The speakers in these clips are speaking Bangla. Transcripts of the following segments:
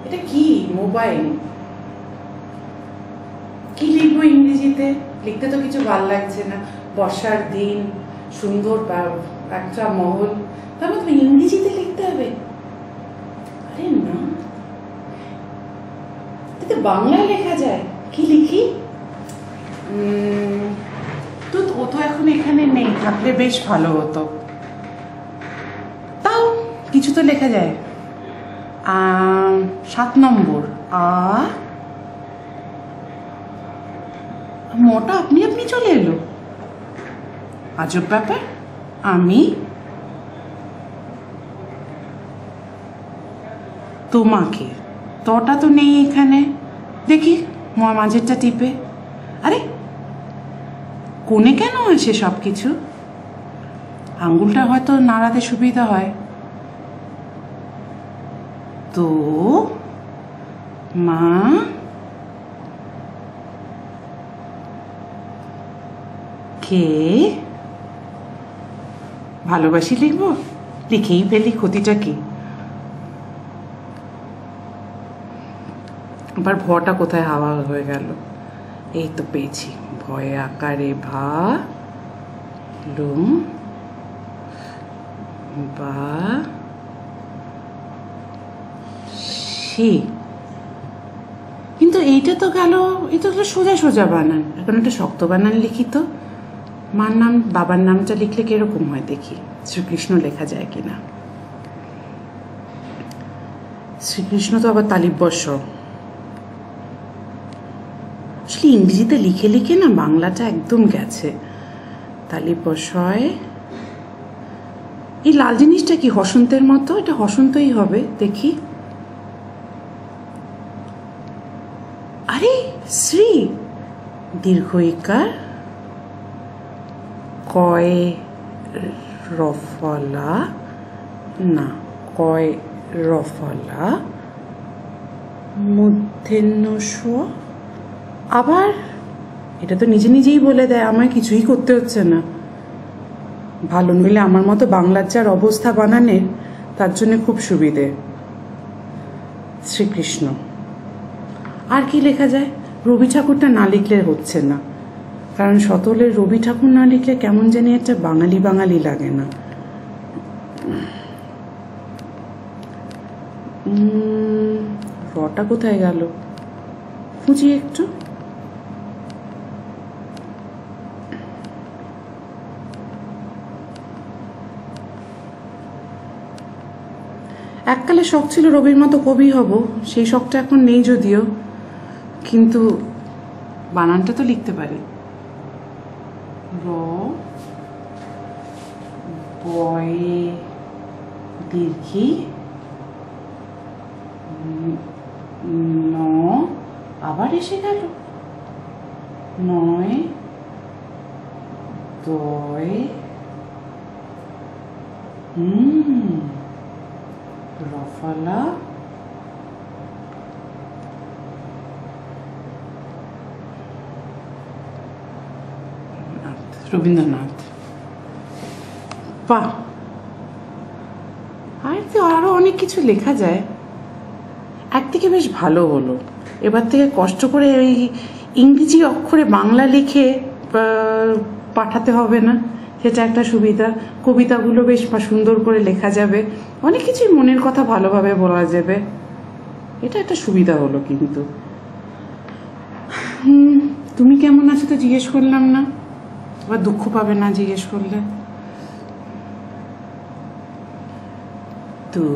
এটা কি মোবাইল? কি লিখবো ইংরেজিতে? লিখতে তো কিছু ভালো লাগছে না। বর্ষার দিন, সুন্দর একটা মহল, তারপর তুমি ইংরেজিতে লিখতে হবে? আরে না, এতে বাংলায় লেখা যায়। কি লিখি? তো ও তো এখন এখানে নেই, থাকলে বেশ ভালো হতো। তাও কিছু তো লেখা যায়। 7 নম্বর মোটা আপনি আপনি চলে এলো। আজব ব্যাপার। আমি তোমাকে, তটা তো নেই এখানে। দেখি মাঝেরটা টিপে। আরে কোণে কেন আসে সব কিছু? আঙ্গুলটা হয়তো নাড়াতে সুবিধা হয়। তো মা কে ভালোবাসি লিখবো? লিখেই ফেলি, ক্ষতিটা কি? আবার ভটা কোথায় হাওয়া হয়ে গেল? এই তো পেয়েছি। ভয়ে আকারে ভা লুম বা সি। কিন্তু এইটা তো গেল, এটা তো সোজা সোজা বানান। এখন একটা শক্ত বানান লিখি তো। মার নাম বাবার নামটা লিখলে কিরকম হয় দেখি। শ্রীকৃষ্ণ লেখা যায় কিনা। শ্রীকৃষ্ণ তো আবার তালিববর্ষ। আসলে ইংরেজিতে লিখে লিখে না বাংলাটা একদম গেছে। তালিববর্ষয়। এই লাল জিনিসটা কি হসন্তের মতো? এটা হসন্তই হবে, দেখি। আরে শ্রী দীর্ঘইকার কয় রফলা, না কয় রফলা মূর্ধন্য ষ। আবার এটা তো নিজে নিজেই বলে দেয়, আমায় কিছুই করতে হচ্ছে না। ভালো নইলে আমার মতো বাংলার যার অবস্থা বানানের, তার জন্য খুব সুবিধে। শ্রীকৃষ্ণ। আর কি লেখা যায়? রবি ঠাকুরটা না লিখলে হচ্ছে না, কারণ সতলের রবি ঠাকুর না লিখলে কেমন জানি একটা বাঙালি বাঙালি লাগে না। রটা কোথায় গেল? খুঁজি একটু। এককালে শখ ছিল রবির মতো কবি হব, সেই শখটা এখন নেই যদিও, কিন্তু বানানটা তো লিখতে পারি। র বয়ে দীর্ঘি ন, আবার এসে গেল। নয় দয় রফলা রবীন্দ্রনাথ। বাহ, আর তো আরো অনেক কিছু লেখা যায়। একদিকে বেশ ভালো হলো, এবার থেকে কষ্ট করে ওই ইংরেজি অক্ষরে বাংলা লিখে পাঠাতে হবে না, সেটা একটা সুবিধা। কবিতাগুলো বেশ সুন্দর করে লেখা যাবে, অনেক কিছুই মনের কথা ভালোভাবে বলা যাবে। এটা একটা সুবিধা হলো। কিন্তু তুমি কেমন আছো তো জিজ্ঞেস করলাম না, আবার দুঃখ পাবে না জিজ্ঞেস করলে। তুমি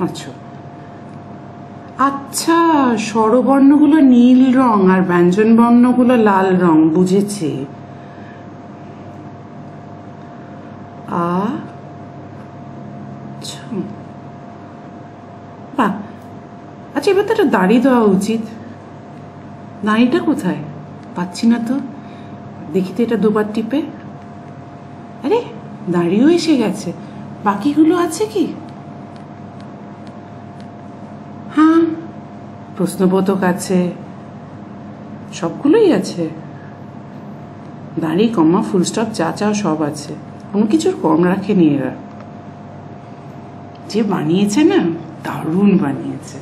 আচ্ছা আচ্ছা, স্বরবর্ণগুলো নীল রং আর ব্যঞ্জন বর্ণগুলো লাল রং, বুঝেছি। আচ্ছা, এবার তো একটা দাড়ি দেওয়া উচিত। দাড়িটা কোথায় পাচ্ছি না তো, দেখি তো এটা দুবার টিপে। আরে দাঁড়িয়েও এসে গেছে, বাকিগুলো আছে কি? হ্যাঁ, প্রশ্নবোধক আছে, সবগুলোই আছে। দাঁড়ি, কমা, ফুল স্টপ, যা চাও সব আছে, কোনো কিছুর কম রাখেনি এরা। যে বানিয়েছে না, দারুণ বানিয়েছে।